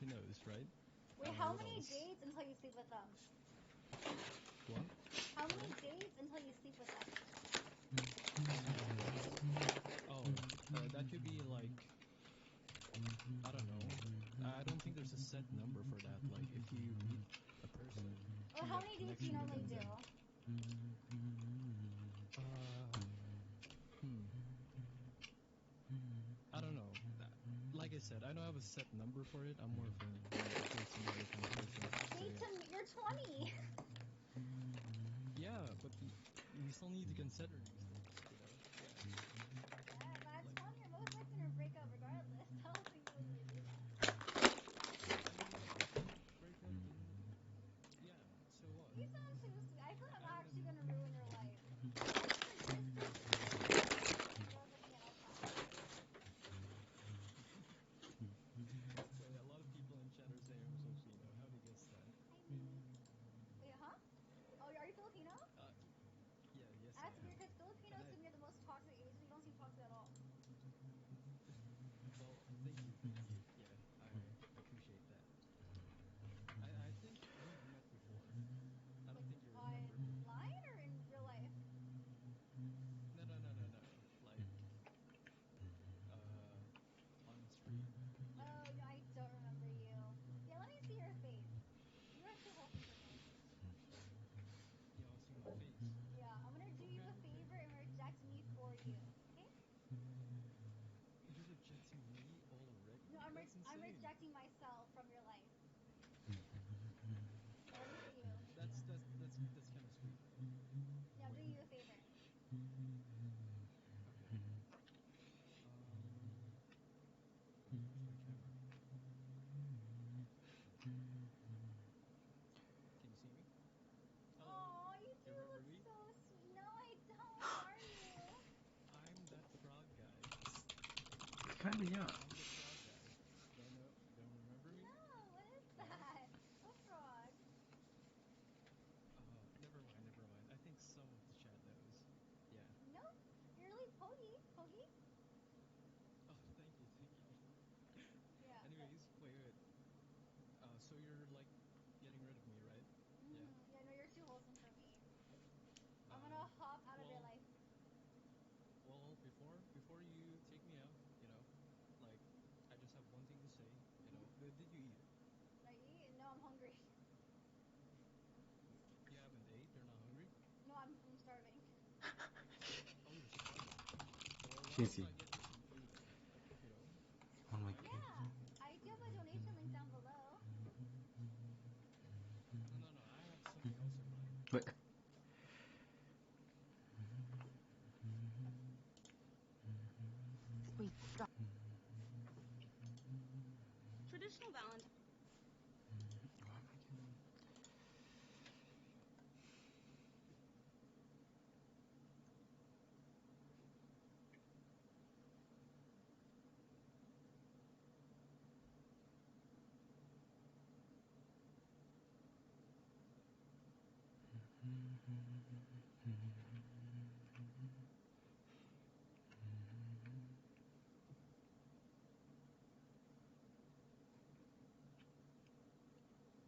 He knows, right? Wait, how What many else? dates until you sleep with them? What? How many dates until you sleep with them? Oh, that could be like, I don't know. I don't think there's a set number for that. Like, if you meet a person, Well, you how have many dates do you connection with normally them, do? then uh, hmm, I don't know. Like I said, I don't have a set number for it. I'm more of a date scenario kind of person. So Date yeah, to you're 20. yeah, but we still need to consider these things, you know? Yeah, At like 20, you're most likely gonna break up regardless. I don't think you'll really do that. I mean, if we break up, then yeah. So what? You sound too sweet. I feel like I'm I would have. actually gonna ruin your life. I think you're just too sweet. Girls like me, I don't find. Wait, a lot of people in chat are saying I'm so Filipino. How do you guess that? Hi, Meek. Wait, huh? Oh, are you Filipino? Uh, yeah, yes I That's am. weird because And Filipinos I, to me are the most toxic Asians. You don't seem toxic at all. well, thank you, thank you. Yeah, I appreciate that. I think we've met before. I don't Like think you remember me. online or in real life? No, no, no, no, no. Like, uh, on stream. Yeah. Oh no, I don't remember you. Yeah, let me see your face. You are too wholesome for me. You want to see my face? Yeah, I'm gonna do you Okay, a okay. favor and reject me for you. Okay? You're rejecting me No, already? That's I'm insane. rejecting myself from your life. Yeah, let me see you. That's kind of sweet. Yeah, I'm Wait, doing you a favor. okay. Um, wait, where's my camera? Can you see me? Hello? Oh, you You do remember look me? so sweet. No, I don't. Who are you? I'm that frog guy. Kinda young. I'm the frog guy. Don't know? Don't remember me? No, what is No? that? What frog? Never mind, never mind. I think some of the chat knows. Yeah. No, you're really Pogi. Pogi? Oh, thank you, thank you. Yeah, but Anyways, wait. So you're like getting rid of me, right? Yeah. yeah, no, you're too wholesome for me. I'm Uh, gonna hop out of your well, life. before you take me out, like, I just have one thing to say. Did you eat? Did I eat? No, I'm hungry. You haven't ate? You're not hungry? No, I'm starving. Oh, you're starving. Well, why don't Cheesy. I get you some food? You know, Oh my I get you some Yeah, food. I do have a donation link down below. No, no, no. I have something else in mind. But Sweet stuff. Traditional Valentine. why am I getting...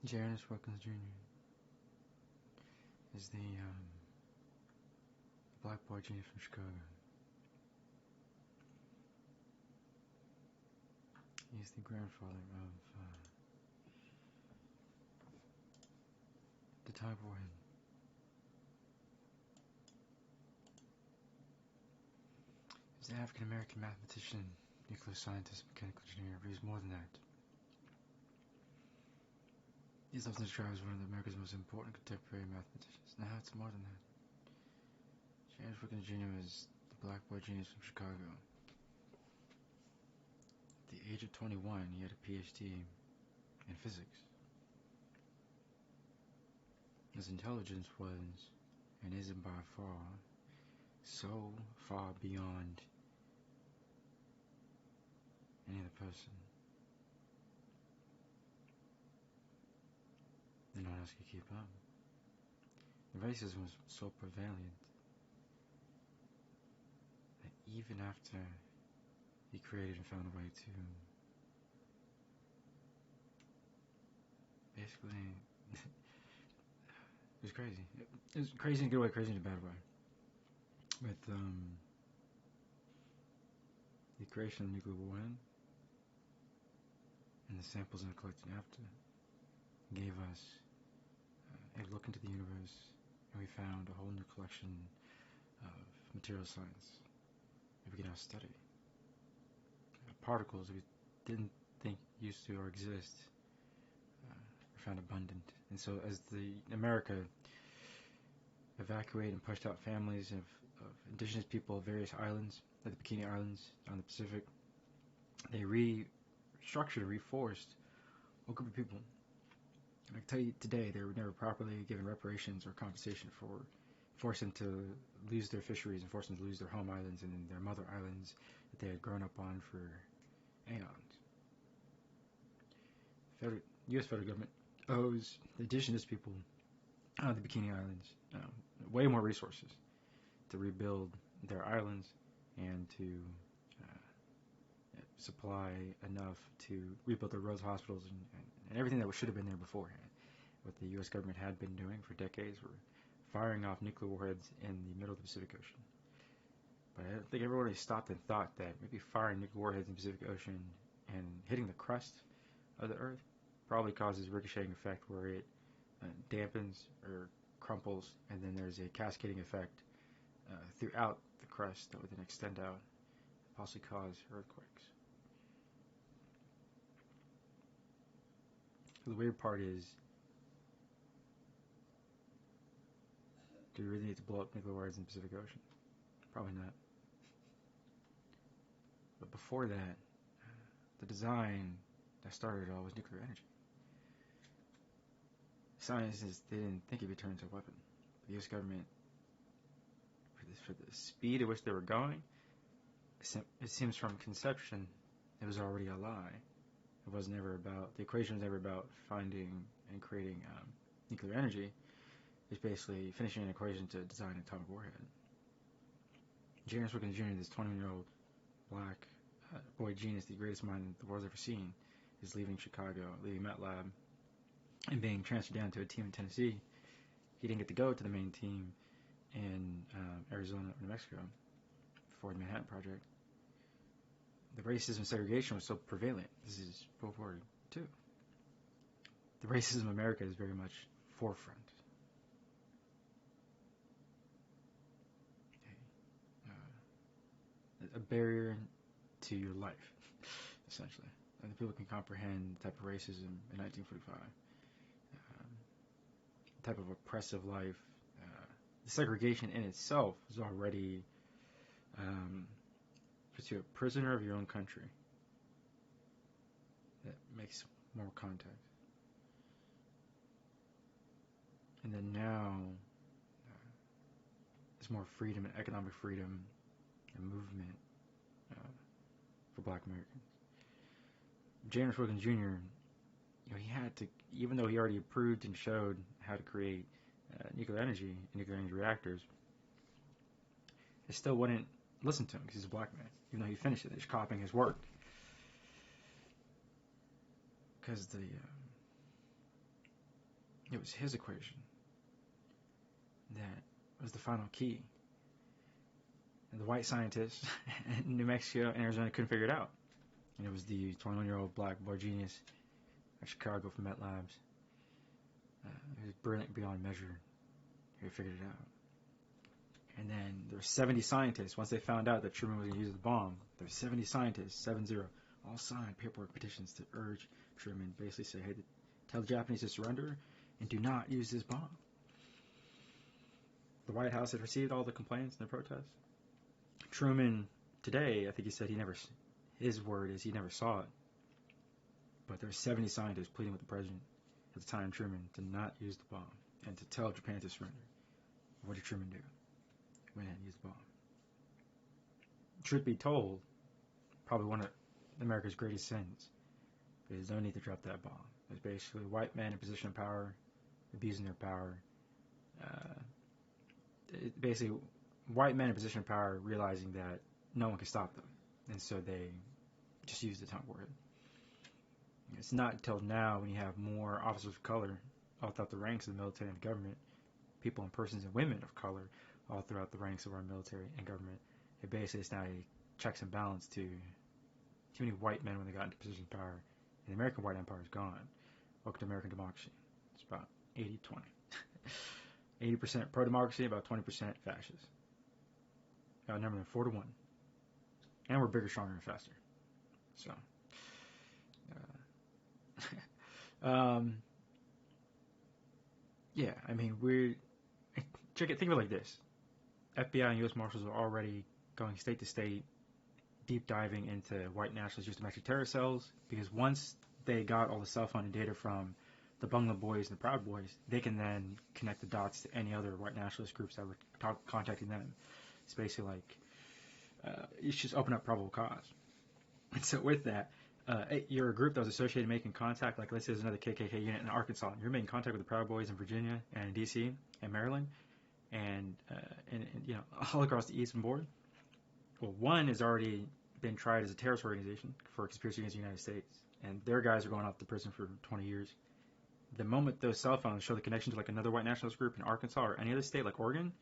Janice Wilkins Jr. is the black boy genius from Chicago. He's the grandfather of the Ty boy. He's an African American mathematician, nuclear scientist, mechanical engineer, but he's more than that. He's often described as one of America's most important contemporary mathematicians. Now, it's more than that. James Wilkins Jr. was the black boy genius from Chicago. At the age of 21, he had a PhD in physics. His intelligence was, and isn't by far, so far beyond any other person that no one else could keep up. The racism was so prevalent that even after he created and found a way to basically, it was crazy. It was crazy in a good way, crazy in a bad way. With the creation of nuclear warhead and the samples that are collected after gave us a look into the universe, and we found a whole new collection of material science that we can now study. Particles that we didn't think used to or exist were found abundant. And so as the America evacuated and pushed out families of indigenous people of various islands, like the Bikini Islands on the Pacific, they restructured, reforced a group of people. And I can tell you today, they were never properly given reparations or compensation for forcing them to lose their fisheries and forcing them to lose their home islands and their mother islands that they had grown up on for aeons. U.S. federal government owes the indigenous people of the Bikini Islands way more resources to rebuild their islands and to supply enough to rebuild their roads, hospitals, and everything that should have been there beforehand. What the U.S. government had been doing for decades were firing off nuclear warheads in the middle of the Pacific Ocean. But I don't think everybody stopped and thought that maybe firing nuclear warheads in the Pacific Ocean and hitting the crust of the Earth probably causes a ricocheting effect where it dampens or crumples, and then there's a cascading effect throughout the crust that would then extend out and possibly cause earthquakes. So the weird part is, do we really need to blow up nuclear warheads in the Pacific Ocean? Probably not. But before that, the design that started it all was nuclear energy. Scientists, they didn't think it would turn into a weapon. The U.S. government, for the speed at which they were going, it seems from conception, it was already a lie. It was never about, the equation was never about finding and creating nuclear energy. It's basically finishing an equation to design an atomic warhead. J. Wilkins Jr., this 21-year-old black boy genius, the greatest mind the world's ever seen, is leaving Chicago, leaving MetLab, and being transferred down to a team in Tennessee. He didn't get to go to the main team in Arizona or New Mexico for the Manhattan Project. The racism and segregation was so prevalent. This is World War II. The racism in America is very much forefront. A barrier to your life, essentially. And people can comprehend the type of racism in 1945. The type of oppressive life. The segregation in itself is already puts you a prisoner of your own country. That makes more contact. And then now, there's more freedom and economic freedom and movement for black Americans. James Wilkins Jr., he had to, even though he already approved and showed how to create nuclear energy reactors, they still wouldn't listen to him because he's a black man. Even though he finished it, they're just copying his work. Because it was his equation that was the final key. And the white scientists in New Mexico and Arizona couldn't figure it out. And it was the 21-year-old black boy genius at Chicago from Met Labs. He was brilliant beyond measure. He figured it out. And then there were 70 scientists. Once they found out that Truman was going to use the bomb, there were 70 scientists, 7-0, all signed paperwork petitions to urge Truman, basically say, hey, tell the Japanese to surrender and do not use this bomb. The White House had received all the complaints and the protests. Truman, today, I think he said his word is he never saw it. But there were 70 scientists pleading with the president at the time, Truman, to not use the bomb and to tell Japan to surrender. What did Truman do? He went ahead and used the bomb. Truth be told, probably one of America's greatest sins. There's no need to drop that bomb. It's basically white men in position of power abusing their power. Basically, white men in position of power realizing that no one can stop them. And so they just used the atomic warhead. It's not until now, when you have more officers of color all throughout the ranks of the military and government, people and persons and women of color all throughout the ranks of our military and government. It basically is now a checks and balance to too many white men when they got into positions of power. And the American white empire is gone. Welcome to American democracy. It's about 80-20. 80% pro-democracy, about 20% fascist. Outnumbered 4-1. And we're bigger, stronger, and faster. So, yeah, I mean, think of it like this. FBI and U.S. Marshals are already going state to state, deep diving into white nationalist youth domestic terror cells, because once they got all the cell phone and data from the Bungalow Boys and the Proud Boys, they can then connect the dots to any other white nationalist groups that were contacting them. It's basically like, you just open up probable cause. And so with that, you're a group that was associated making contact, like let's say there's another KKK unit in Arkansas. You're making contact with the Proud Boys in Virginia and D.C. and Maryland and all across the eastern board. Well, one has already been tried as a terrorist organization for conspiracy against the United States, and their guys are going off to prison for 20 years. The moment those cell phones show the connection to like another white nationalist group in Arkansas or any other state like Oregon,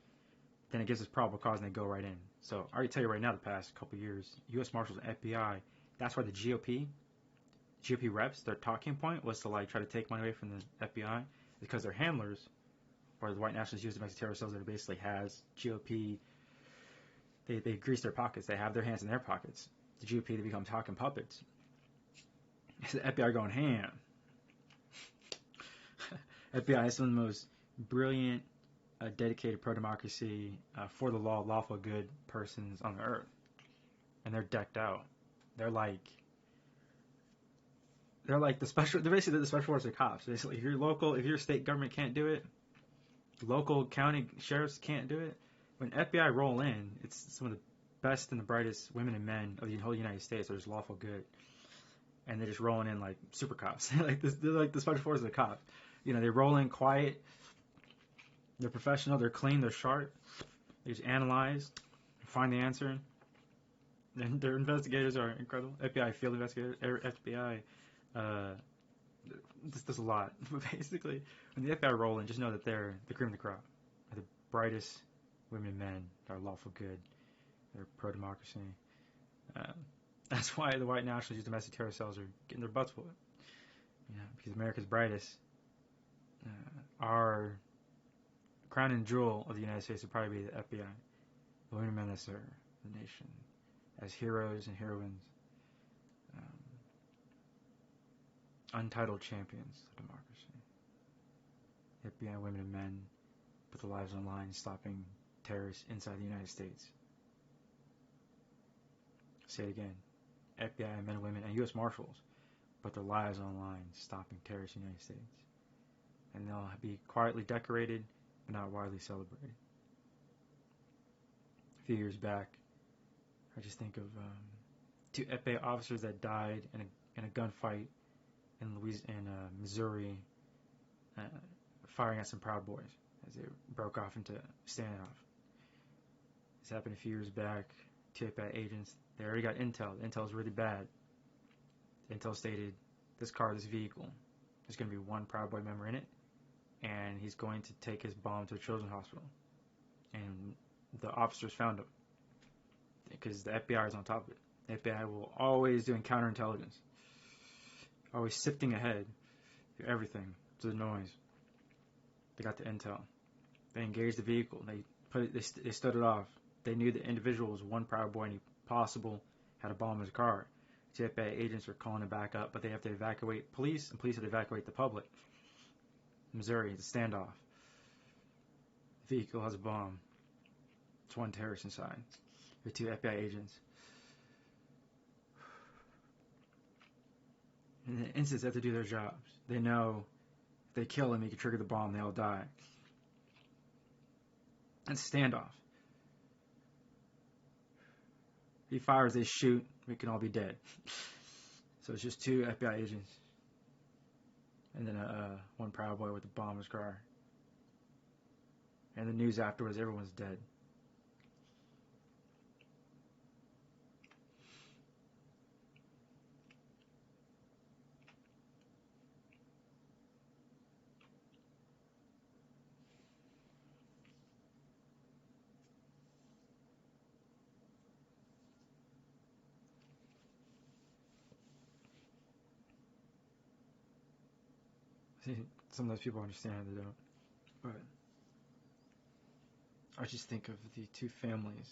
then it gives us probable cause and they go right in. So I already tell you right now, the past couple of years, U.S. Marshals and FBI, that's why the GOP reps, their talking point was to like try to take money away from the FBI because their handlers, or the white nationalists use domestic terror cells that basically has GOP, they grease their pockets. They have their hands in their pockets. The GOP, they become talking puppets. It's the FBI going ham. FBI is some of the most brilliant, dedicated pro-democracy, for the law, lawful good persons on the earth. And they're decked out. They're basically the special forces of cops. Basically, if your state government can't do it, local county sheriffs can't do it. When FBI roll in, it's some of the best and the brightest women and men of the whole United States. They're just lawful good, and they're just rolling in like super cops. They're like the special forces of cops. They roll in quiet. They're professional. They're clean. They're sharp. They just analyze, find the answer. And their investigators are incredible. FBI field investigators, FBI. This does a lot. But basically, when the FBI roll in, just know that they're the cream of the crop. They're the brightest women and men that are lawful good. They're pro-democracy. That's why the white nationalists use domestic terror cells are getting their butts whooped. Because America's brightest, our crown and jewel of the United States would probably be the FBI. The women and men that serve the nation as heroes and heroines. Untitled champions of democracy. FBI women and men put their lives on the line stopping terrorists inside the United States. Say it again. FBI men and women and U.S. Marshals put their lives on the line stopping terrorists in the United States. And they'll be quietly decorated but not widely celebrated. A few years back, I just think of 2 FBI officers that died in a gunfight in Missouri, firing at some Proud Boys as they broke off into standoff. This happened a few years back. 2 FBI agents, they already got intel. The intel is really bad. The intel stated, this vehicle, there's going to be one Proud Boy member in it, and he's going to take his bomb to a children's hospital. And the officers found him because the FBI is on top of it. The FBI will always doing counterintelligence, always sifting ahead through everything to the noise. They got the intel. They engaged the vehicle. They stood it off. They knew the individual was one Proud Boy and he possible had a bomb in his car. The FBI agents are calling him back up, but they have to evacuate police, and police have to evacuate the public. Missouri, it's a standoff. The vehicle has a bomb. It's one terrorist inside. The 2 FBI agents. In the instance, they have to do their jobs. They know if they kill him, he can trigger the bomb, they all die. It's a standoff. If he fires, they shoot, we can all be dead. So it's just 2 FBI agents. And then one Proud Boy with a bomb in his car. And the news afterwards, everyone's dead. Some of those people understand, they don't. But I just think of the two families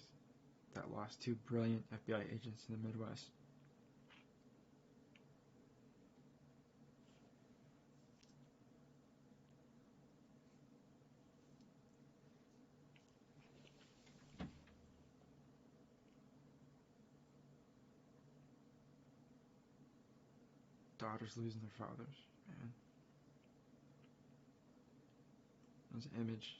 that lost two brilliant FBI agents in the Midwest. Daughters losing their fathers, man. There's an image.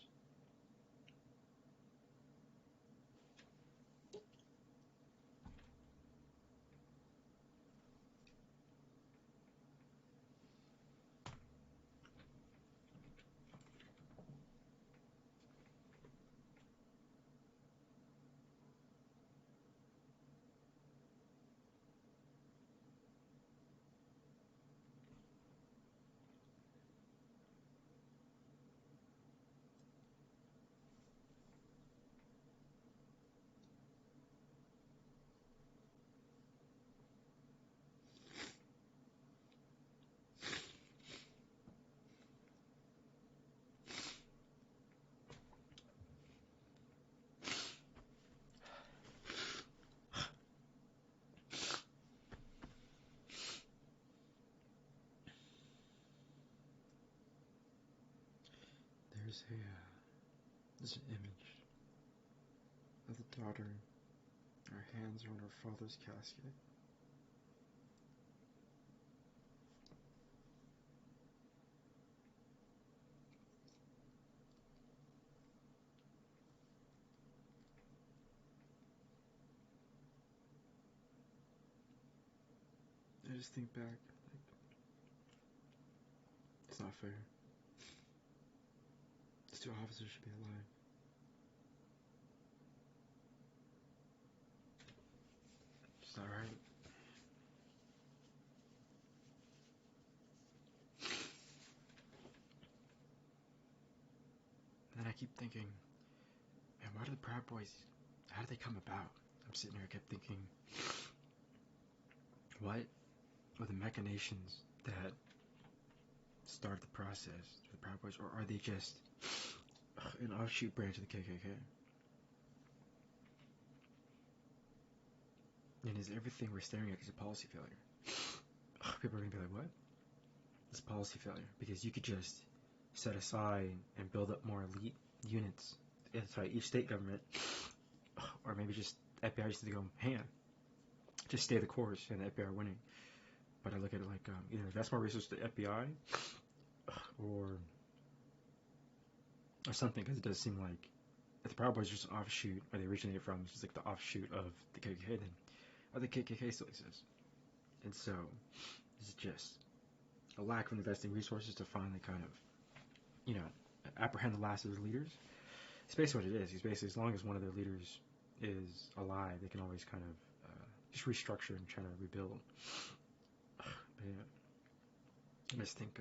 There's an image of the daughter. Her hands are on her father's casket. I just think back, like, it's not fair. These two officers should be alive. It's not right. And then I keep thinking, man, why do the Proud Boys, how did they come about? I'm sitting here, I kept thinking, what were the machinations that started the process for the Proud Boys, or are they just an offshoot branch of the KKK? And is everything we're staring at is a policy failure? People are going to be like, what? It's a policy failure, because you could just set aside and build up more elite units inside each state government, or maybe just FBI just to go, hand, just stay the course, and the FBI are winning. But I look at it like either invest more resources to the FBI, or something, because it does seem like if the Proud Boys are just an offshoot, or they originated from, it's just like the offshoot of the KKK, then the KKK still exists. And so it's just a lack of investing resources to finally kind of, apprehend the last of the leaders. It's basically what it is. It's basically, as long as one of their leaders is alive, they can always kind of just restructure and try to rebuild. But yeah, I just think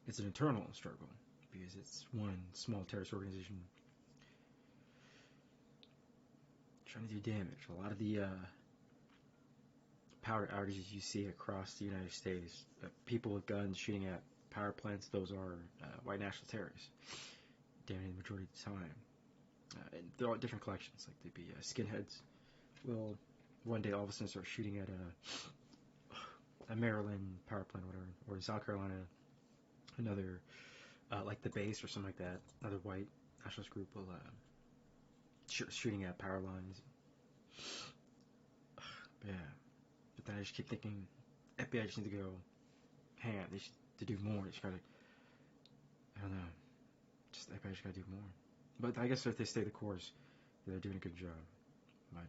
it's an internal struggle, because it's one small terrorist organization trying to do damage. A lot of the power outages you see across the United States, people with guns shooting at power plants, those are white national terrorists, damaging the majority of the time. And they're all different collections, like they'd be skinheads. Well, one day all of a sudden start shooting at a Maryland power plant, or whatever, or in South Carolina, another, like the base or something like that, another white nationalist group will shooting at power lines. Yeah. But then I just keep thinking, FBI just need to go hand. They should to do more. They just gotta, I don't know, just FBI just gotta do more. But I guess if they stay the course, they're doing a good job. But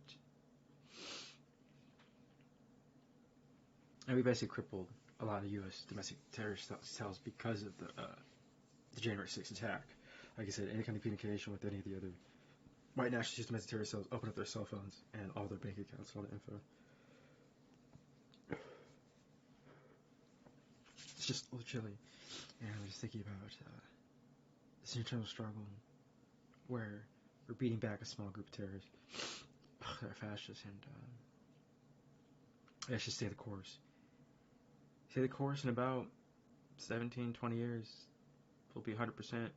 and we basically crippled a lot of U.S. domestic terrorist cells because of the January 6th attack. Like I said, any kind of communication with any of the other white nationalist domestic terrorist cells open up their cell phones and all their bank accounts, all the info. It's just a little chilly. And I'm just thinking about this internal struggle where we're beating back a small group of terrorists that are fascists, and let's just stay the course. Stay the course, and about 17, 20 years, we'll be 100%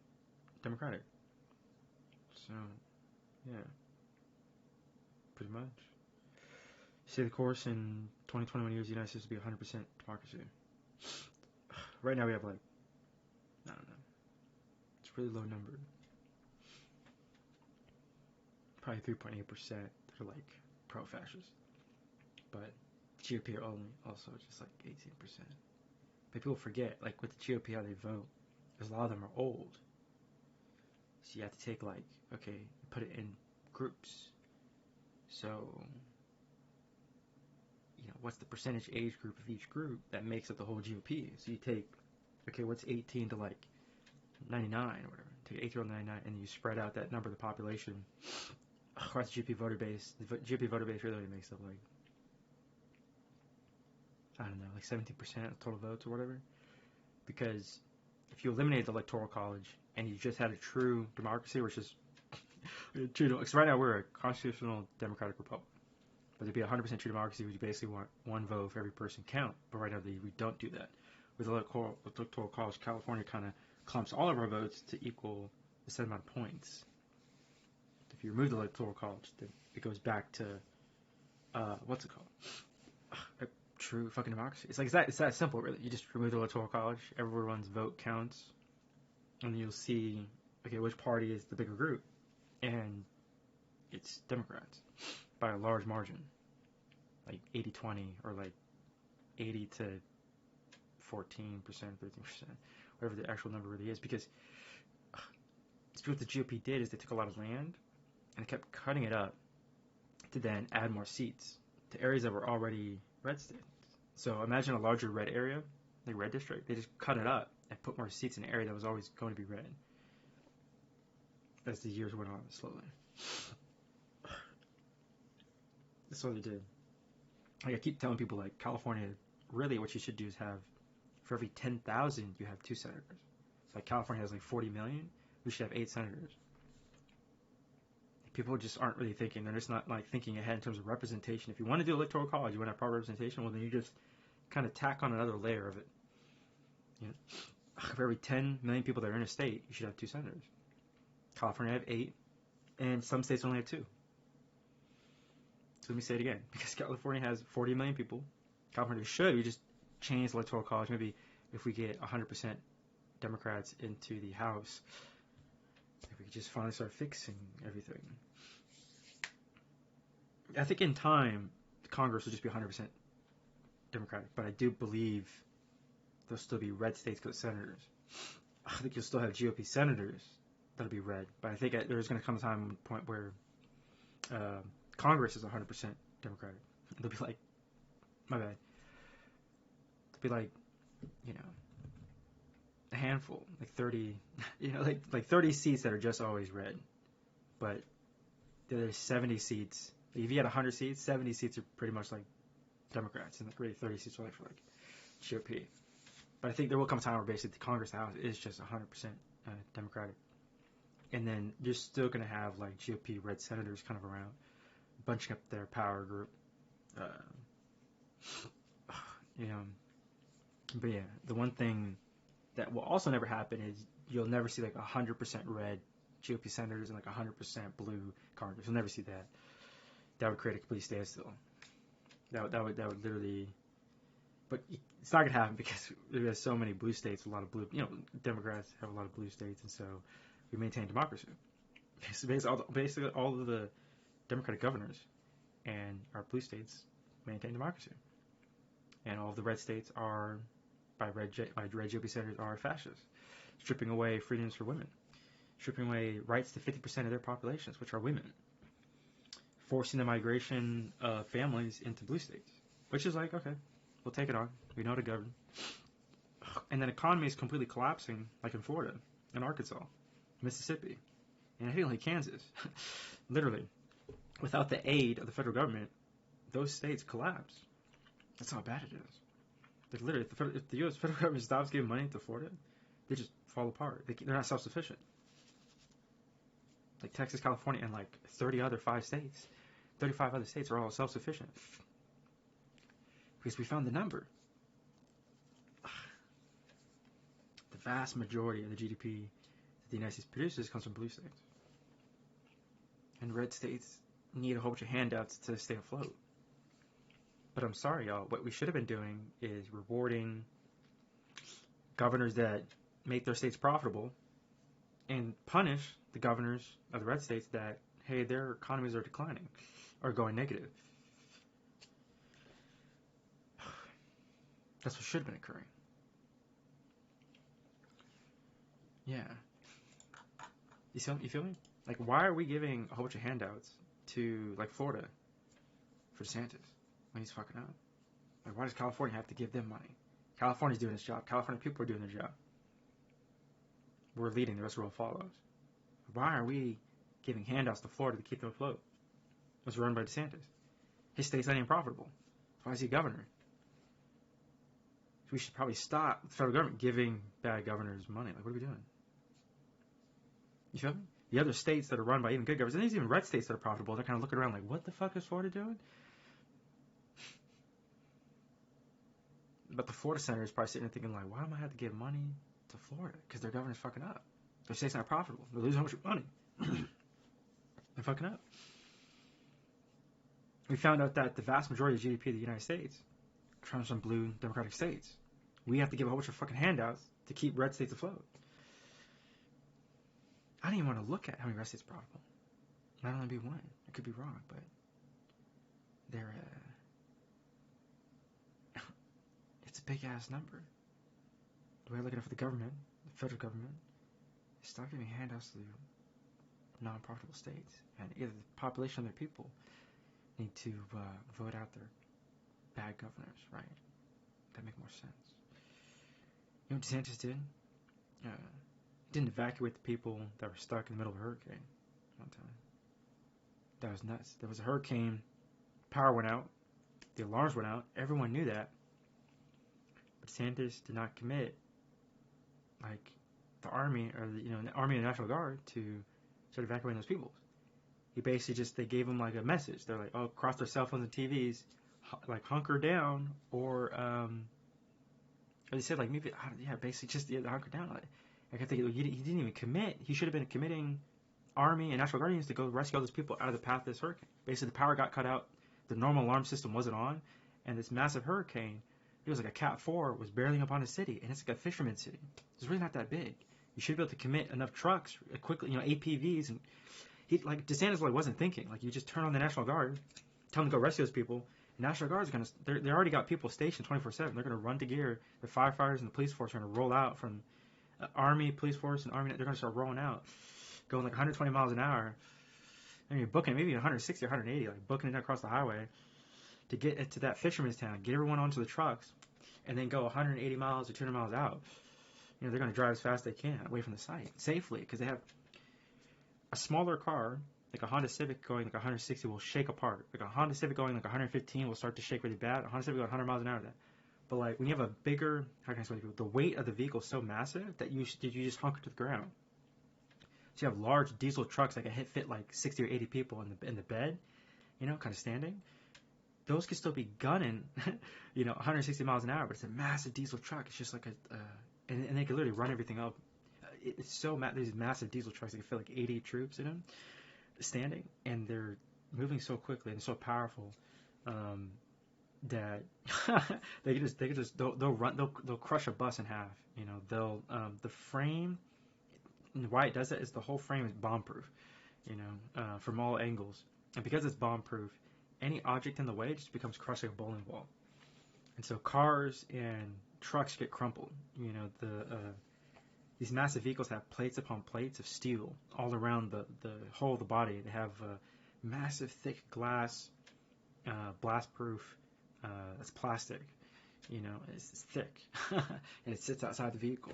Democratic. So, yeah. Pretty much. Stay the course in 20, 21 years, the United States will be 100% democracy. Right now we have like, I don't know. It's a really low number. Probably 3.8% that are like pro-fascist. But GOP are only also just like 18%. But people forget, like with the GOP, how they vote, because a lot of them are old. So you have to take like, okay, put it in groups. So, you know, what's the percentage age group of each group that makes up the whole GOP? So you take, okay, what's 18 to like 99 or whatever. Take 18 to 99 and you spread out that number of the population across the GOP voter base. The GOP voter base really makes up like, I don't know, like 17% of total votes or whatever. Because if you eliminate the Electoral College and you just had a true democracy, which is true, because right now we're a constitutional democratic republic. But to be 100% true democracy, we basically want one vote for every person count. But right now we don't do that. With the Electoral College, California kind of clumps all of our votes to equal the same amount of points. If you remove the Electoral College, then it goes back to, what's it called? A true fucking democracy. It's that simple, really. You just remove the Electoral College, everyone's vote counts, and you'll see, okay, which party is the bigger group. And it's Democrats by a large margin, like 80-20 or like 80 to 14%, 13%, whatever the actual number really is. Because what the GOP did is they took a lot of land and kept cutting it up to then add more seats to areas that were already red states. So imagine a larger red area, like red district. They just cut it up and put more seats in an area that was always going to be red. As the years went on, slowly. That's what they did. Like I keep telling people, like California, really what you should do is have, for every 10,000, you have 2 senators. So like California has like 40 million, we should have 8 senators. People just aren't really thinking. They're just not like thinking ahead in terms of representation. If you want to do electoral college, you want to have proper representation, well then you just kind of tack on another layer of it. You know, for every 10 million people that are in a state, you should have 2 senators. California have 8, and some states only have 2. So let me say it again. Because California has 40 million people, California should. We just change the electoral college. Maybe if we get 100% Democrats into the House, if we could just finally start fixing everything. I think in time, Congress will just be 100% Democratic. But I do believe there'll still be red states because of senators. I think you'll still have GOP senators that'll be red. But I think there's going to come a point where Congress is 100% Democratic. They'll be like, my bad. They'll be like, you know, a handful, like 30, you know, like 30 seats that are just always red. But there's 70 seats. If you had 100 seats, 70 seats are pretty much like Democrats, and like really 30 seats are like for like GOP. But I think there will come a time where basically the Congress House is just 100% Democratic. And then you're still going to have like GOP red senators kind of around, bunching up their power group. You know, but yeah, the one thing that will also never happen is you'll never see like 100% red GOP senators and like 100% blue Congress. You'll never see that. That would create a complete standstill. That would literally. But it's not gonna happen because there's so many blue states, a lot of blue. You know, Democrats have a lot of blue states, and so we maintain democracy. So basically, all of the Democratic governors and our blue states maintain democracy, and all of the red states are by red GOP senators are fascists, stripping away freedoms for women, stripping away rights to 50% of their populations, which are women, forcing the migration of families into blue states, which is like, okay, we'll take it on. We know how to govern. And then economy is completely collapsing, like in Florida, in Arkansas, Mississippi, and I think like Kansas. Literally, without the aid of the federal government, those states collapse. That's how bad it is. Like literally, if the U.S. federal government stops giving money to Florida, they just fall apart. They're not self-sufficient. Like Texas, California, and like 35 other states are all self-sufficient. Because we found the number. vast majority of the GDP that the United States produces comes from blue states. And red states need a whole bunch of handouts to stay afloat. But I'm sorry, y'all. What we should have been doing is rewarding governors that make their states profitable and punish the governors of the red states that, hey, their economies are declining or going negative. That's what should have been occurring. Yeah. You feel me? Like, why are we giving a whole bunch of handouts to, like, Florida for DeSantis when he's fucking up? Like, why does California have to give them money? California's doing its job. California people are doing their job. We're leading, the rest of the world follows. Why are we giving handouts to Florida to keep them afloat? It was run by DeSantis. His state's not even profitable. Why is he governor? We should probably stop the federal government giving bad governors money. Like, what are we doing? You feel me? The other states that are run by even good governors, and there's even red states that are profitable, they're kind of looking around like, what the fuck is Florida doing? But the Florida senator is probably sitting there thinking like, why am I have to give money to Florida? Because their governor's fucking up. Their state's not profitable. They're losing how much money. They're fucking up. We found out that the vast majority of the GDP of the United States comes from blue democratic states. We have to give a whole bunch of fucking handouts to keep red states afloat. I don't even want to look at how many red states are profitable. Might only be one. I could be wrong, but they're it's a big ass number. The way I look at it for the government, the federal government, is start giving handouts to non-profitable states, and either the population or their people need to vote out their bad governors, right? That make more sense. You know what DeSantis did? He didn't evacuate the people that were stuck in the middle of a hurricane one time. That was nuts. There was a hurricane, power went out, the alarms went out, everyone knew that. But DeSantis did not commit, like, the army or the Army and National Guard to start evacuating those people. He basically they gave them like a message. They're like, oh, across their cell phones and TVs, like hunker down, or they said like maybe basically just hunker down. Like I think he didn't even commit. He should have been committing Army and National Guard units to go rescue all those people out of the path of this hurricane. Basically, the power got cut out, the normal alarm system wasn't on, and this massive hurricane, it was like a Cat 4, was barreling upon a city, and it's like a fisherman city. It's really not that big. You should be able to commit enough trucks quickly, APVs, and DeSantis wasn't thinking. Like, you just turn on the National Guard, tell them to go rescue those people. The National Guard's they already got people stationed 24/7. They're gonna run to gear. The firefighters and the police force are gonna roll out from Army, police force, and Army. They're gonna start rolling out, going like 120 miles an hour. And you're booking maybe 160 or 180, like booking it across the highway to get into that fisherman's town, get everyone onto the trucks, and then go 180 miles or 200 miles out. They're going to drive as fast as they can away from the site safely, because they have a smaller car, like a Honda Civic going like 160 will shake apart. Like a Honda Civic going like 115 will start to shake really bad. A Honda Civic going 100 miles an hour, but like when you have a bigger, how can I explain to people? The weight of the vehicle is so massive that you just hunker to the ground. So you have large diesel trucks that can fit like 60 or 80 people in the bed, kind of standing. Those can still be gunning, 160 miles an hour, but it's a massive diesel truck. It's just like and they can literally run everything up. It's so these massive diesel trucks that can fit like 80 troops in them, standing, and they're moving so quickly and so powerful that they'll crush a bus in half. The frame. And why it does that is the whole frame is bomb-proof, from all angles. And because it's bomb-proof, any object in the way just becomes crushed like a bowling ball. And so cars and trucks get crumpled. These massive vehicles have plates upon plates of steel all around the whole of the body. They have massive, thick glass, blast-proof. It's plastic. It's thick. And it sits outside the vehicle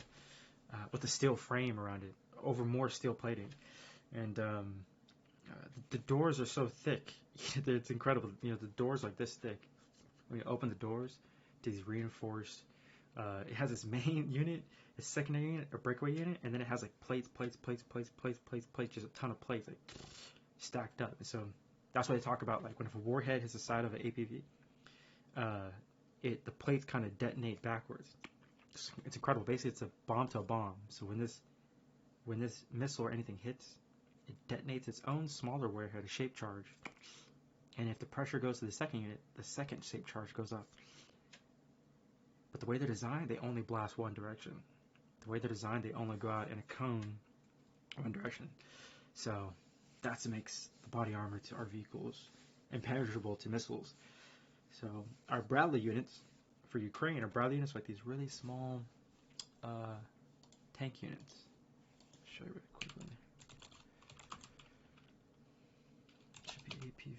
with a steel frame around it, over more steel plating. And the doors are so thick. It's incredible. The doors are like this thick. When you open the doors to these reinforced, it has its main unit, its secondary unit, a breakaway unit, and then it has like plates, just a ton of plates like stacked up. And so that's why they talk about like when if a warhead hits the side of an APV, the plates kind of detonate backwards. It's incredible. Basically, it's a bomb to a bomb. So when this missile or anything hits, it detonates its own smaller warhead, a shaped charge. And if the pressure goes to the second unit, the second shaped charge goes up. But the way they're designed, they only blast one direction. The way they're designed, they only go out in a cone one direction. So that's what makes the body armor to our vehicles impenetrable to missiles. So our Bradley units for Ukraine, our Bradley units are like these really small tank units. I'll show you really quickly. Should be APV.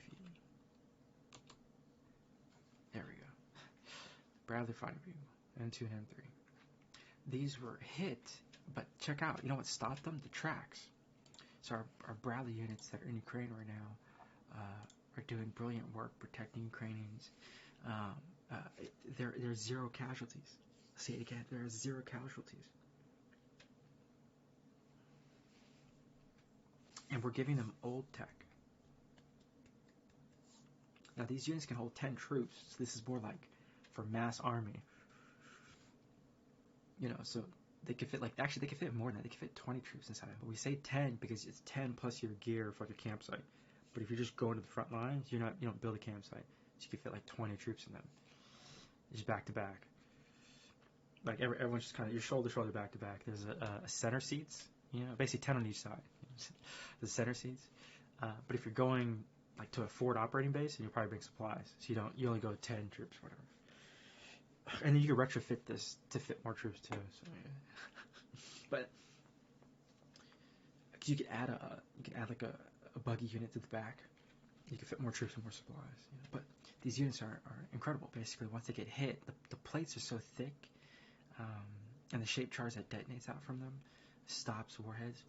There we go. Bradley Fighter View, M2 and M3. These were hit, but check out, you know what stopped them? The tracks. So our Bradley units that are in Ukraine right now are doing brilliant work protecting Ukrainians. There are 0 casualties. I'll say it again, there are 0 casualties. And we're giving them old tech. Now these units can hold 10 troops, so this is more like for mass army. You know, so they could fit they could fit more than that. They could fit 20 troops inside. But we say 10 because it's 10 plus your gear for like a campsite. But if you're just going to the front lines, you don't build a campsite. So you could fit like 20 troops in them. Just back to back. Like everyone's just kind of your shoulder to shoulder back to back. There's a center seats, basically 10 on each side. The center seats. But if you're going like to a forward operating base, then you'll probably bring supplies. So you only go 10 troops, whatever. And then you can retrofit this to fit more troops too. So, yeah. But you could add like a buggy unit to the back. You can fit more troops and more supplies. But these units are incredible. Basically, once they get hit, the plates are so thick, and the shaped charge that detonates out from them stops warheads.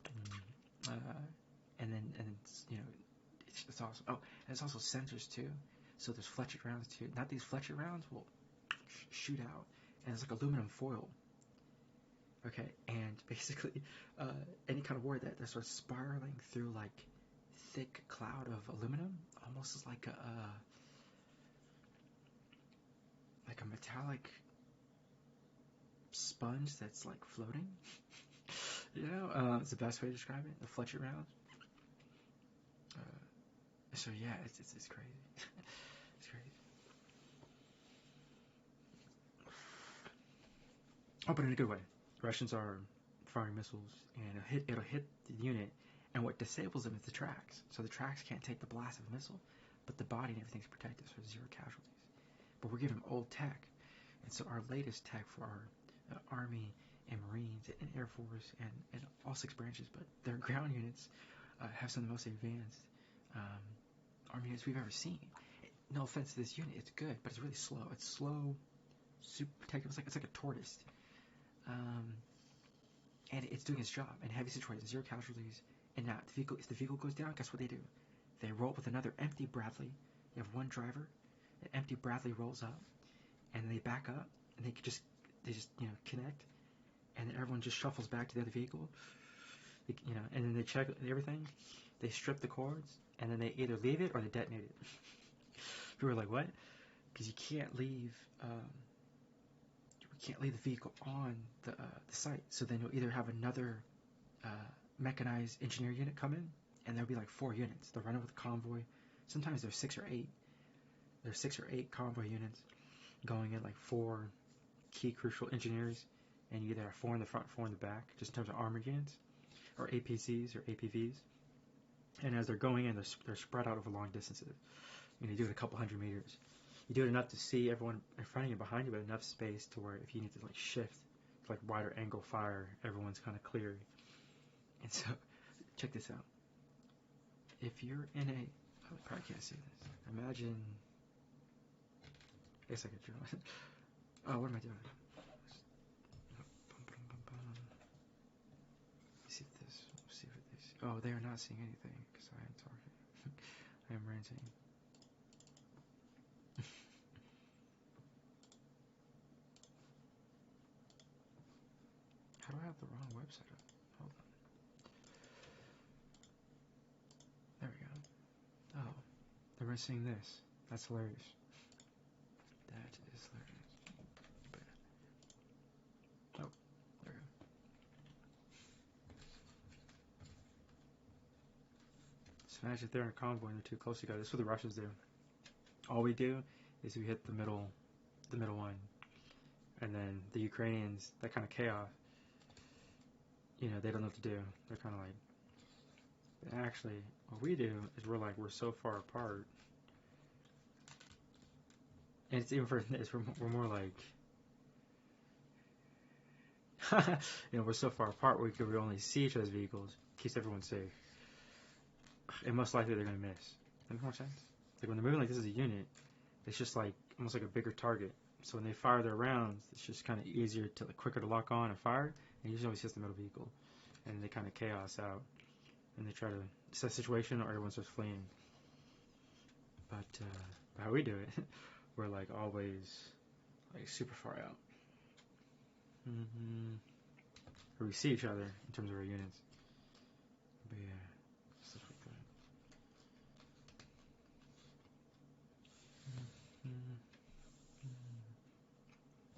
And then it's awesome. Oh, and it's also sensors too. So there's fletched rounds too. Not these fletched rounds will shoot out, and it's like aluminum foil. Okay, and basically any kind of warhead that starts spiraling through like thick cloud of aluminum, almost is like a metallic sponge that's like floating. It's the best way to describe it. The fletched rounds. So yeah, it's crazy. It's crazy. Oh, but in a good way. Russians are firing missiles, and it'll hit the unit, and what disables them is the tracks. So the tracks can't take the blast of the missile, but the body and everything's protected, so 0 casualties. But we're giving them old tech, and so our latest tech for our Army and Marines and Air Force and all 6 branches, but their ground units have some of the most advanced Army units we've ever seen. No offense to this unit, it's good, but it's really slow. It's slow, super protective. It's like a tortoise. And it's doing its job in heavy situations, 0 casualties. And now, if the vehicle goes down, guess what they do? They roll with another empty Bradley. You have one driver, an empty Bradley rolls up, and they back up, and they just connect, and then everyone just shuffles back to the other vehicle. And then they check everything. They strip the cords, and then they either leave it or they detonate it. People are like, what? Because you can't leave. Can't leave the vehicle on the site. So then you'll either have another mechanized engineer unit come in, and there'll be like 4 units. They'll run it with a convoy. Sometimes there's 6 or 8. There's 6 or 8 convoy units going in, like 4 key crucial engineers, and you either have 4 in the front, 4 in the back, just in terms of armored units, or APCs or APVs. And as they're going in, they're spread out over long distances. You do it a couple hundred meters. You do it enough to see everyone in front of you, behind you, but enough space to where if you need to like shift to like wider angle fire, everyone's kind of clear. And so, check this out. If you're in a, I probably can't see this. Imagine, I guess I could draw it. Oh, what am I doing? See if this. See if this. Oh, they are not seeing anything because I am talking. I am ranting. How do I have the wrong website up? Hold on. There we go. Oh, they're missing this. That's hilarious. That is hilarious. But imagine if they're in a convoy and they're too close together. This is what the Russians do. All we do is we hit the middle one, and then the Ukrainians, that kind of chaos. They don't know what to do. They're kind of like. Actually, what we do is we're so far apart, and it's even for this. We're more like. We're so far apart we could only see each other's vehicles. Keeps everyone safe. And most likely they're gonna miss. That makes more sense. Like when they're moving like this as a unit, it's just like almost like a bigger target. So when they fire their rounds, it's just kind of easier to quicker to lock on and fire. And usually always hits the middle vehicle, and they kind of chaos out, and they try to set a situation or everyone's just fleeing. But how we do it, we're like always like super far out. Or we see each other in terms of our units. But yeah, stuff like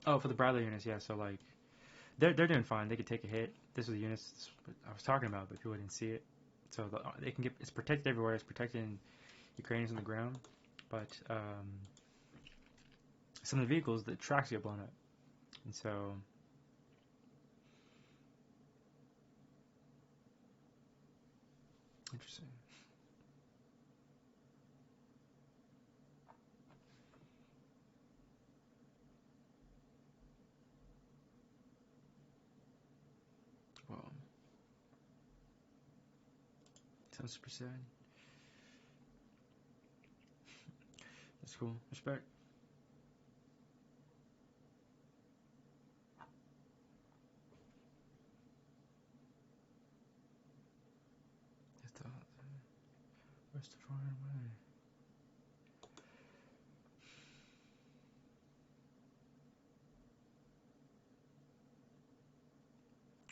that. Oh, for the Bradley units, yeah. So like, they're doing fine. They could take a hit. This is the units I was talking about, but people didn't see it. So they can get. It's protected everywhere. It's protecting Ukrainians on the ground, but some of the vehicles, the tracks get blown up, and so. Interesting. Well, sounds super sad. That's cool. Respect. Where's the far away?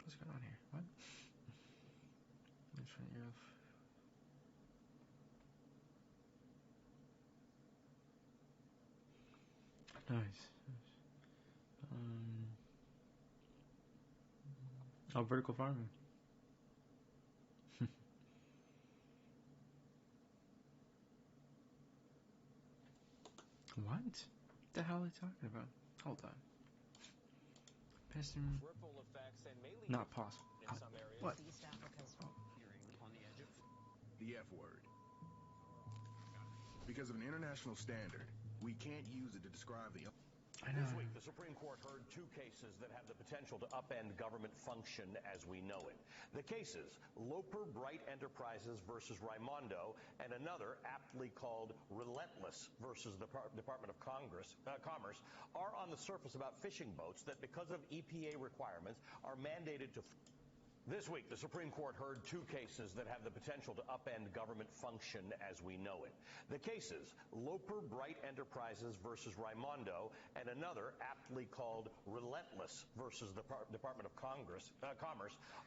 What's going on here? What? I'm trying to off. Nice. Oh, vertical farming. What? The hell are they talking about? Hold on. Piston. Not possible. What? The F word. Because of an international standard, we can't use it to describe the... I know. This week, the Supreme Court heard two cases that have the potential to upend government function as we know it. The cases, Loper Bright Enterprises versus Raimondo, and another aptly called Relentless versus the Department of Commerce, are on the surface about fishing boats that, because of EPA requirements, are mandated to... This week, the Supreme Court heard two cases that have the potential to upend government function as we know it. The cases, Loper Bright Enterprises versus Raimondo, and another aptly called Relentless versus the Department of Commerce,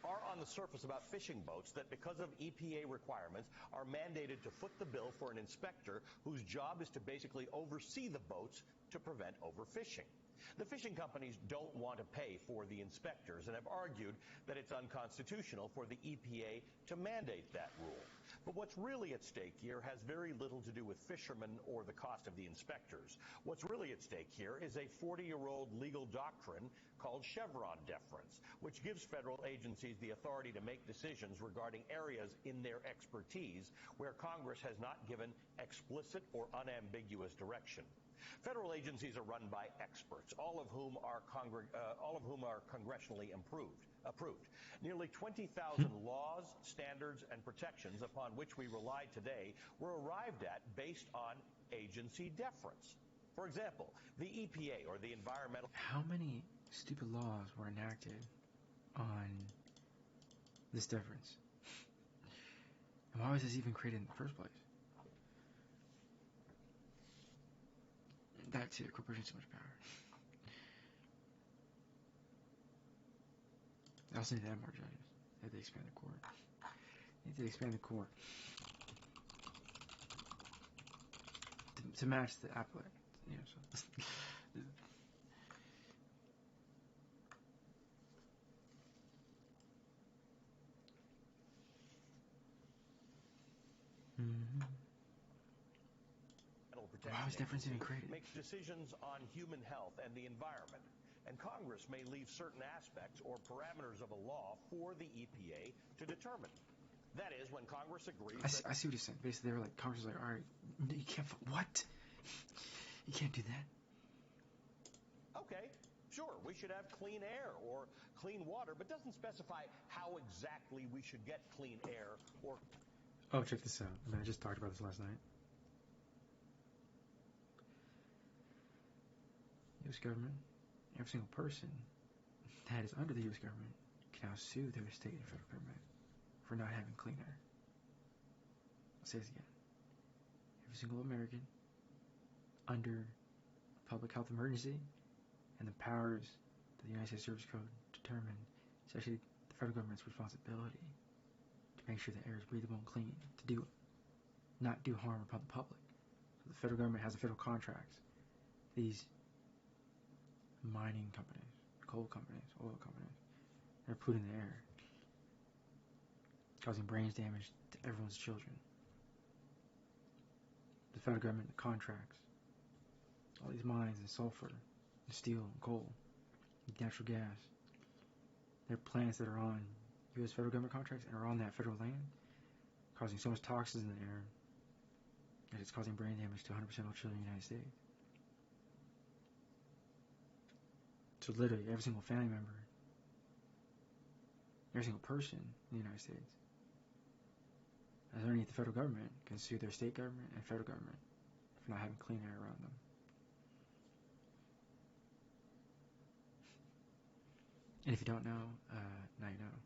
are on the surface about fishing boats that, because of EPA requirements, are mandated to foot the bill for an inspector whose job is to basically oversee the boats to prevent overfishing. The fishing companies don't want to pay for the inspectors and have argued that it's unconstitutional for the EPA to mandate that rule. But what's really at stake here has very little to do with fishermen or the cost of the inspectors. What's really at stake here is a 40-year-old legal doctrine called Chevron deference, which gives federal agencies the authority to make decisions regarding areas in their expertise where Congress has not given explicit or unambiguous direction. Federal agencies are run by experts, all of whom are congressionally approved. Nearly 20,000 laws, standards, and protections upon which we rely today were arrived at based on agency deference. For example, the EPA or the environmental... How many stupid laws were enacted on this deference? And why was this even created in the first place? That too, corporations so much power. They also need to have more judges. They have to expand the court. They need to expand the court to match the appellate. So. Protection Why was difference even Agency created? makes decisions on human health and the environment. And Congress may leave certain aspects or parameters of a law for the EPA to determine. That is, when Congress agrees I see what you're saying. Basically, they were like, Congress was like, all right, you can't, what? You can't do that. okay, sure, we should have clean air or clean water, but doesn't specify how exactly we should get clean air or... Oh, check this out. I mean, I just talked about this last night. U.S. government, every single person that is under the U.S. government can now sue their state and federal government for not having clean air. I'll say this again. Every single American under public health emergency and the powers that the United States Service Code determine, it's actually the federal government's responsibility to make sure the air is breathable and clean, to not do harm upon the public. So the federal government has the federal contracts. These mining companies, coal companies, oil companies, they're polluting the air, causing brain damage to everyone's children. The federal government contracts all these mines and sulfur, and steel, and coal, and natural gas. They're plants that are on U.S. federal government contracts and are on that federal land, causing so much toxins in the air that it's causing brain damage to 100% of all children in the United States. So literally, every single family member, every single person in the United States, as underneath the federal government, can sue their state government and federal government for not having clean air around them. And if you don't know, now you know.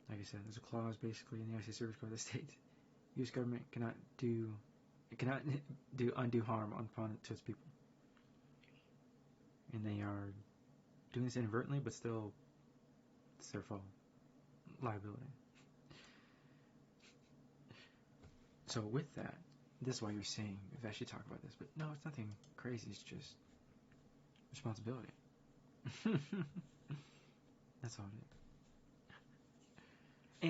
Like I said, there's a clause basically in the United States Service Code that states U.S. government cannot do undue harm upon to its people. And they are doing this inadvertently, but still, it's their fault. Liability. So with that, this is why you're saying, we've actually talked about this, but no, it's nothing crazy, it's just responsibility. That's all it is.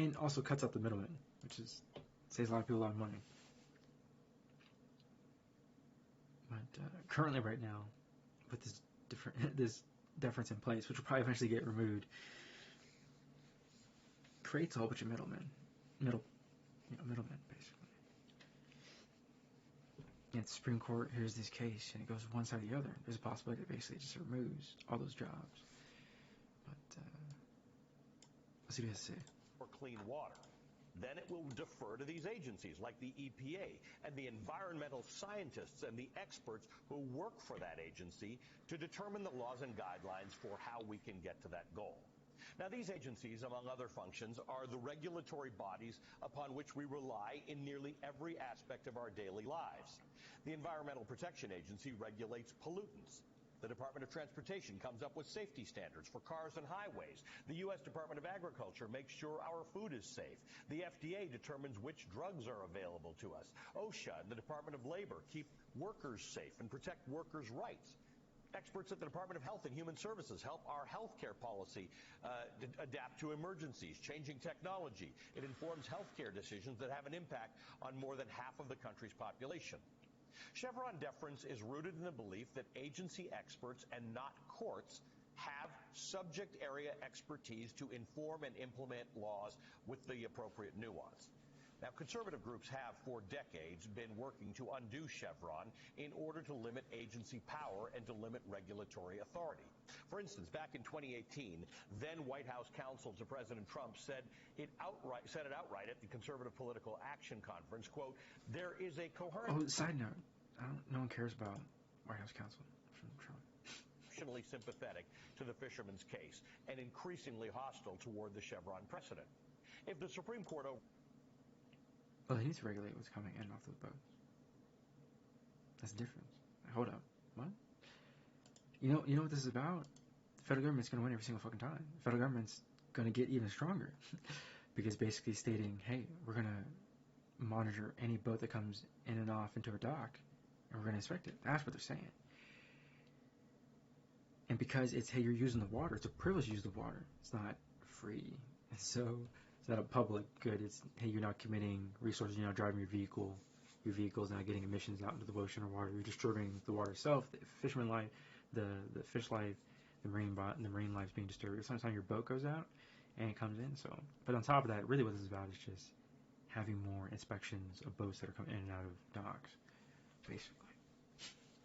And also cuts out the middleman, which is saves a lot of people a lot of money. But currently right now, with this deference in place, which will probably eventually get removed, creates a whole bunch of middlemen, basically. And the Supreme Court hears this case and it goes one side or the other. There's a possibility that basically it just removes all those jobs. But let's see what it has to say. For clean water. Then it will defer to these agencies like the EPA and the environmental scientists and the experts who work for that agency to determine the laws and guidelines for how we can get to that goal. Now, these agencies, among other functions, are the regulatory bodies upon which we rely in nearly every aspect of our daily lives. The Environmental Protection Agency regulates pollutants. The Department of Transportation comes up with safety standards for cars and highways. The U.S. Department of Agriculture makes sure our food is safe. The FDA determines which drugs are available to us. OSHA and the Department of Labor keep workers safe and protect workers' rights. Experts at the Department of Health and Human Services help our healthcare policy adapt to emergencies, changing technology. It informs healthcare decisions that have an impact on more than half of the country's population. Chevron deference is rooted in the belief that agency experts and not courts have subject area expertise to inform and implement laws with the appropriate nuance. Now, conservative groups have for decades been working to undo Chevron in order to limit agency power and to limit regulatory authority. For instance, back in 2018, then White House counsel to President Trump said it outright at the Conservative Political Action Conference, quote, "There is a coherent..." Oh, side note, no one cares about White House counsel from Trump. Exceptionally sympathetic to the fisherman's case and increasingly hostile toward the Chevron precedent. If the Supreme Court... Well, they need to regulate what's coming in and off those boats. That's the difference. Hold up. What? You know what this is about? The federal government's going to win every single fucking time. The federal government's going to get even stronger. Because basically stating, hey, we're going to monitor any boat that comes in and off into a dock, and we're going to inspect it. That's what they're saying. And because it's, hey, you're using the water, it's a privilege to use the water. It's not free. And so not a public good. It's, hey, you're not committing resources. You're not driving your vehicle. Your vehicle's not getting emissions out into the ocean or water. You're disturbing the water itself, the fisherman life, the fish life, the marine life is being disturbed. Sometimes your boat goes out and it comes in. So, but on top of that, really what this is about is just having more inspections of boats that are coming in and out of docks, basically.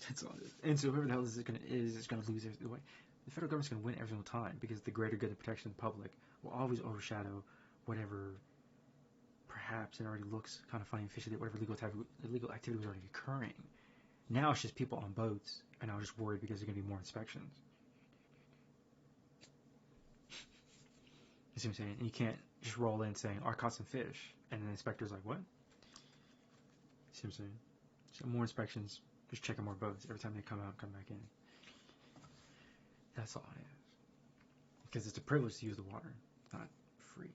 That's all it is. And so whoever the hell this is going to lose the way. The federal government's going to win every single time because the greater good and protection of the public will always overshadow whatever perhaps it already looks kind of funny and fishy, that whatever illegal activity was already occurring. Now it's just people on boats, and I was just worried because there's going to be more inspections. You see what I'm saying? And you can't just roll in saying, oh, I caught some fish, and the inspector's like, what? You see what I'm saying? So more inspections, just checking more boats every time they come out and come back in. That's all it is. Because it's a privilege to use the water, not free.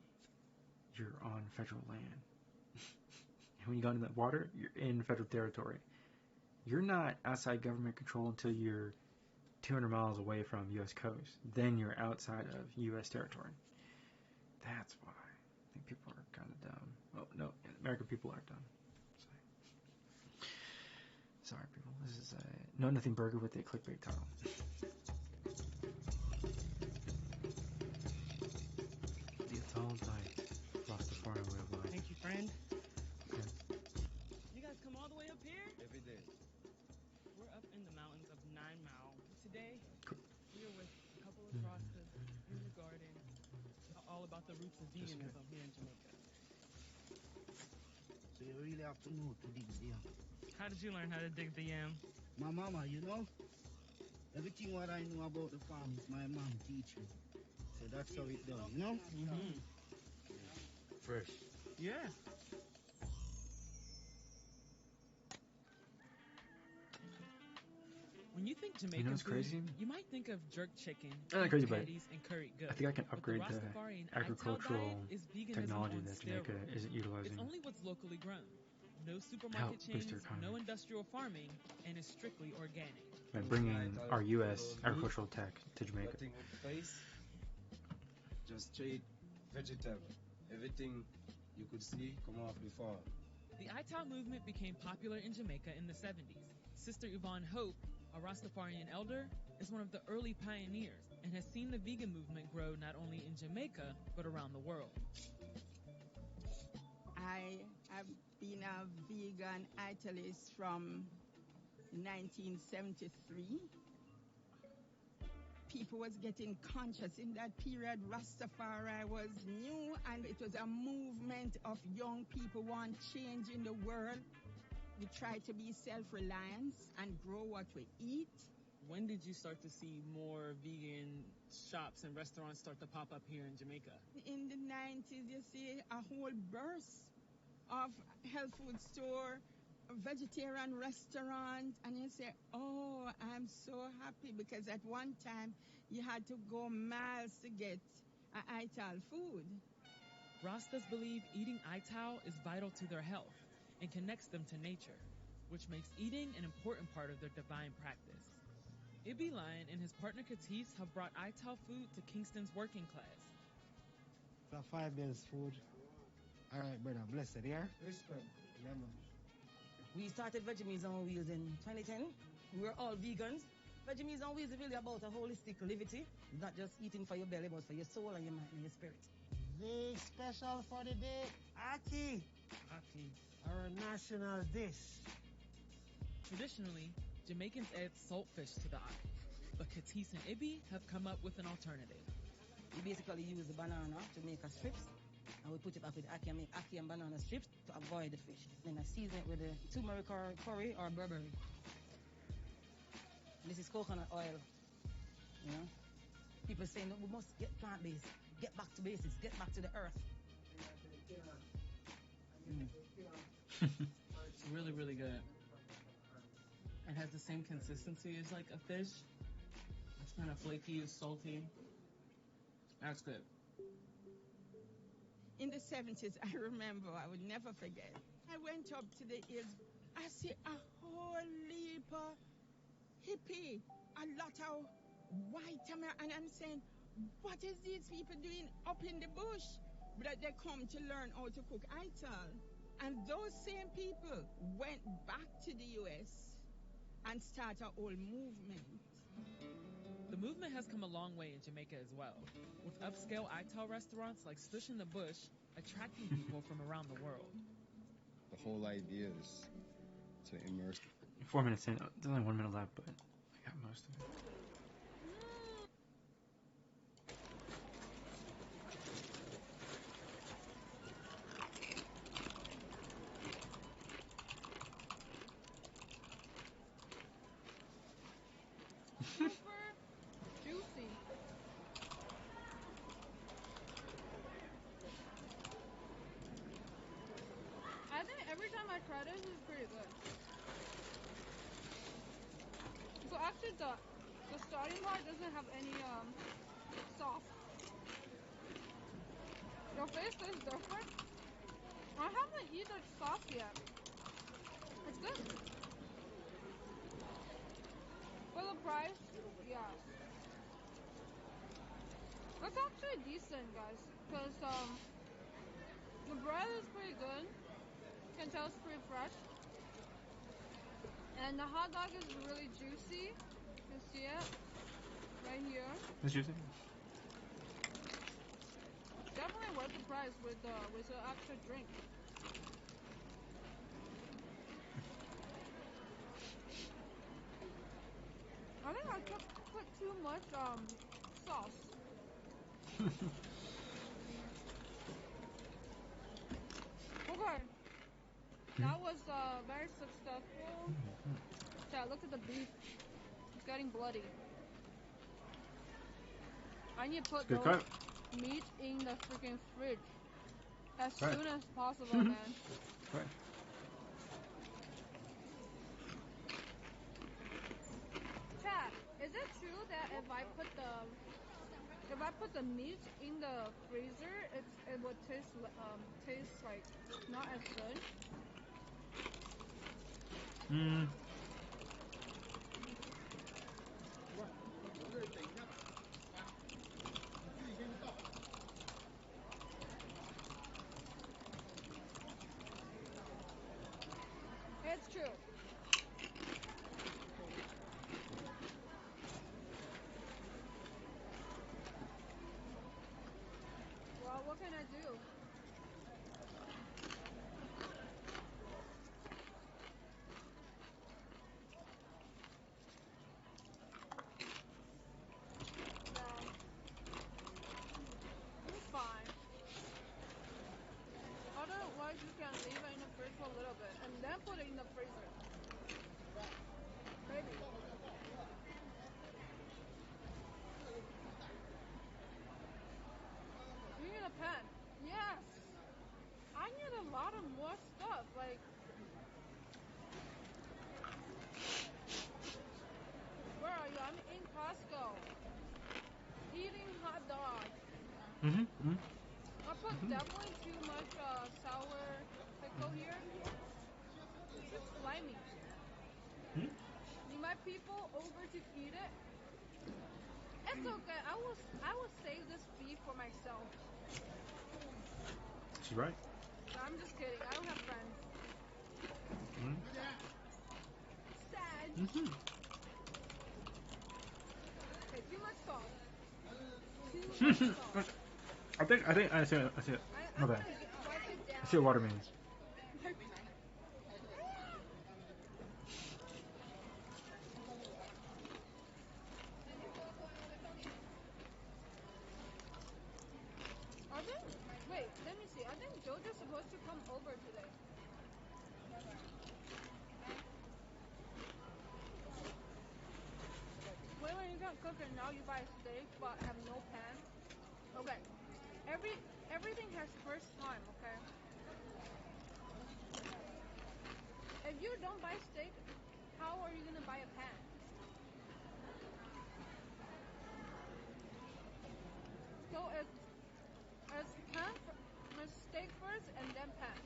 You're on federal land. And when you go into that water, you're in federal territory. You're not outside government control until you're 200 miles away from U.S. coast. Then you're outside of U.S. territory. That's why I think people are kind of dumb. Oh, no, American people are dumb. Sorry, people. This is a Know Nothing Burger with a clickbait title. The Atolled Life, Rastafarian way of life. Thank you, friend. Okay. You guys come all the way up here? Every day. We're up in the mountains of 9 Mile. Today, Cool. we are with a couple of Rastas in the garden, all about the roots of veganism here in Jamaica. So you really have to know to dig the yam. How did you learn how to dig the yam? My mama, you know, everything what I know about the farm is my mom teach me. So that's how it done, you know? Mm-hmm. Fresh. Yeah. When you think Jamaican You know what's food, crazy? you might think of jerk chicken, Not crazy, but patties, and curried goat. I think I can But upgrade the Rastafarian agricultural Ital diet is veganism technology on that Jamaica steroids. isn't utilizing. It's only what's locally grown. No Help supermarket boost chains, their economy. no industrial farming, and is strictly organic. By bringing our U.S. agricultural tech to Jamaica. Nothing with spice, just straight vegetable. Everything you could see come off the farm. The Ital movement became popular in Jamaica in the 70s. Sister Yvonne Hope, a Rastafarian elder, is one of the early pioneers and has seen the vegan movement grow not only in Jamaica, but around the world. I have been a vegan italist from 1973. People was getting conscious in that period. Rastafari was new, and it was a movement of young people want change in the world. We try to be self-reliant and grow what we eat. When did you start to see more vegan shops and restaurants start to pop up here in Jamaica? In the 90s, you see a whole burst of health food store, vegetarian restaurant, and you say, oh, I'm so happy, because at one time you had to go miles to get Ital food. Rastas believe eating Ital is vital to their health and connects them to nature, which makes eating an important part of their divine practice. Ibby Lion and his partner Katis have brought Ital food to Kingston's working class. The 5 bills food. All right, brother. Blessed, yeah? Respect. Yeah, man. We started Vegemies on Wheels in 2010. We were all vegans. Vegemies on Wheels is really about a holistic livity, not just eating for your belly, but for your soul and your mind and your spirit. The special for the day, Aki. Aki. Our national dish. Traditionally, Jamaicans add saltfish to the eye, but Katis and Ibby have come up with an alternative. We basically use the banana to make a strips, and we put it up with Aki and make Aki and banana strips to avoid the fish. Then I season it with the turmeric or curry or Burberry. This is coconut oil, you know. People say, no, we must get plant-based, get back to basics, get back to the earth. It's really, really good. It has the same consistency as like a fish. It's kind of flaky, it's salty. That's good. In the 70s, I remember, I would never forget. I went up to the hills. I see a whole heap of hippie, a lot of white, and I'm saying, what is these people doing up in the bush? But they come to learn how to cook ital. And those same people went back to the US and start a whole movement. The movement has come a long way in Jamaica as well, with upscale ITAL restaurants like Stush in the Bush attracting people from around the world. The whole idea is to immerse. 4 minutes in. There's only 1 minute left, but I got most of it. Super juicy. I think every time I try this, it's pretty good. So actually the starting part doesn't have any sauce. Your face is different. I haven't eaten sauce yet. It's good. For the price, yeah. It's actually decent, guys. Because the bread is pretty good. You can tell it's pretty fresh. And the hot dog is really juicy. You can see it right here. It's juicy. Definitely worth the price with the extra drink. I think I put too much sauce. Okay. That was very successful. Yeah, look at the beef. It's getting bloody. I need to put Good those cut. meat in the freaking fridge as Right. soon as possible, man. Right. Chat, is it true that if I put the meat in the freezer, it would taste like not as good? It's true. Well, what can I do? It's fine. Otherwise, you can leave it in the fridge for a little bit and then put it in the freezer. Maybe. You need a pen. Yes. I need a lot of more stuff. Like, where are you? I'm in Costco. Eating hot dog. I put definitely too much sour pickle here. It's just slimy. Need my people over to eat it. It's okay. I will save this beef for myself. She's right. No, I'm just kidding. I don't have friends. Sad. Okay, too much sauce. Too much sauce. I see it. I see it. I My bad. wipe it down. I see what water means. Wait, let me see. I think JoJo's supposed to come over today. Wait, you can't cook it now. You buy a steak but have no pan. Okay. Everything has first time, okay? If you don't buy steak, how are you gonna buy a pan? So it's steak first and then pan.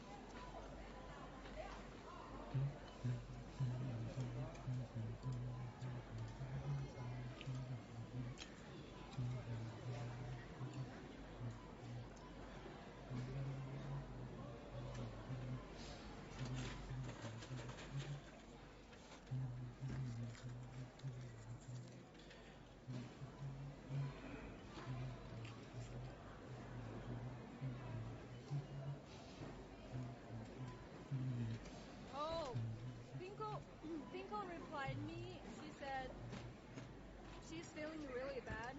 feeling really bad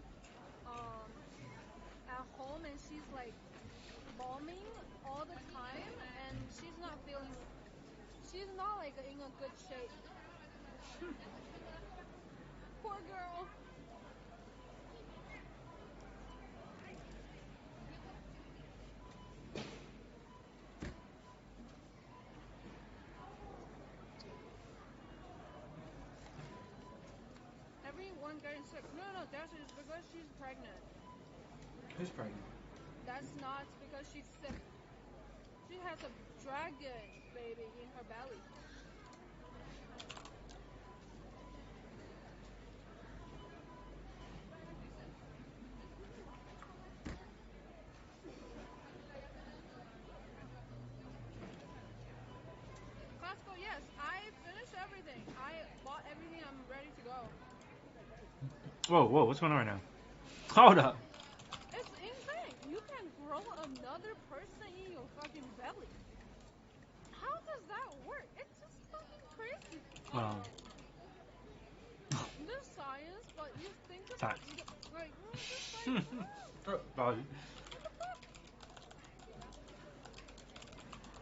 at home and she's like bombing all the time and she's not like in a good shape. Poor girl. Everyone getting sick. No, that's because she's pregnant. Who's pregnant? That's not because she's sick. She has a dragon baby in her belly. Costco, yes. I finished everything. I bought everything. I'm ready to go. Whoa, what's going on right now? Hold up. It's insane. You can grow another person in your fucking belly. How does that work? It's just fucking crazy. There's science, but you think about it, like, just like, what the fuck?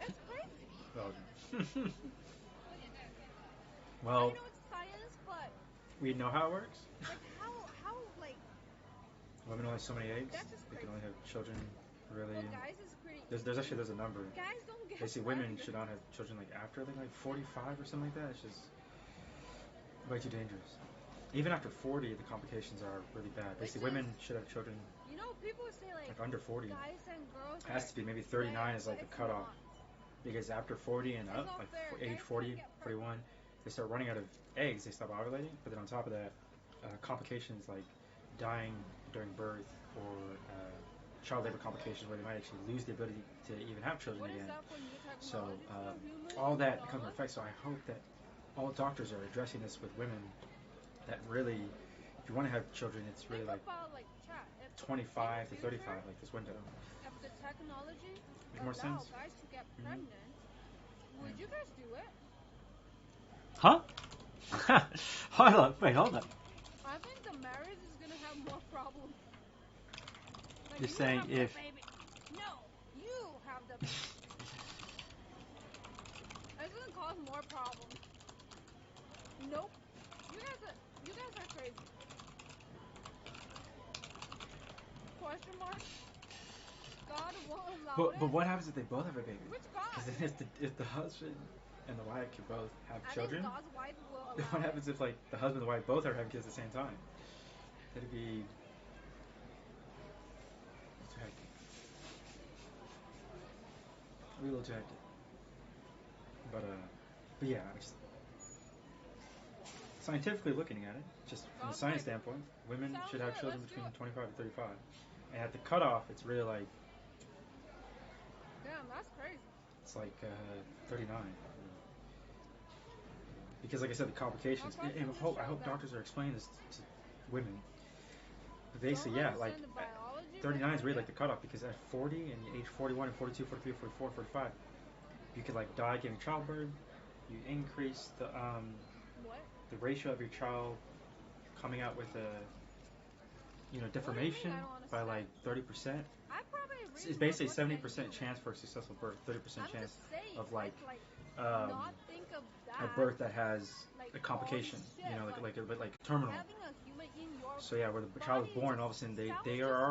It's crazy. Well, I know it's science, but we know how it works. like like Women only have so many eggs. That's just They crazy. can only have children. Really. Well, guys is pretty. There's a number. Guys don't get. They say women should not have children like after I think like 45 or something like that. It's just way too dangerous. Even after 40, the complications are really bad. Basically, women should have children. You know, people say like under 40. Guys and girls. It has to be maybe 39 is like the cutoff. Because after 40 and up, like age 40, 41, they start running out of eggs. They stop ovulating. But then on top of that, complications like dying during birth or child labor complications where they might actually lose the ability to even have children again. So all that becomes an effect. So I hope that all doctors are addressing this with women. That really, if you want to have children, it's really like 25 to 35, like this window. If the technology Makes more sense. guys to get pregnant, would you guys do it? Huh? Hold up. Wait, hold up. I think the marriage is gonna have more problems. Like, You're saying have if. The baby. No, you have the baby. It's gonna cause more problems. Nope. You guys are crazy. Question mark? God won't allow it. But what happens if they both have a baby? Which God? Because if the husband and the wife can both have children, God's wife will allow what happens if like the husband and the wife both are having kids at the same time? That'd be too hectic. It'd be a little too hectic. But yeah, just scientifically looking at it, just from a science standpoint, women should have children between 25 and 35. And at the cutoff, it's really like. Damn, that's crazy. It's like 39. Because, like I said, the complications. And I hope doctors are explaining this to women. But basically, yeah, like 39 is really like the cutoff because at 40 and age 41 and 42, 43, 44, 45, you could like die giving childbirth. You increase the ratio of your child coming out with deformation by like 30%. It's basically 70% chance for a successful birth, 30% chance of like a birth that has a complication, like terminal. So yeah, where the child is born, all of a sudden they are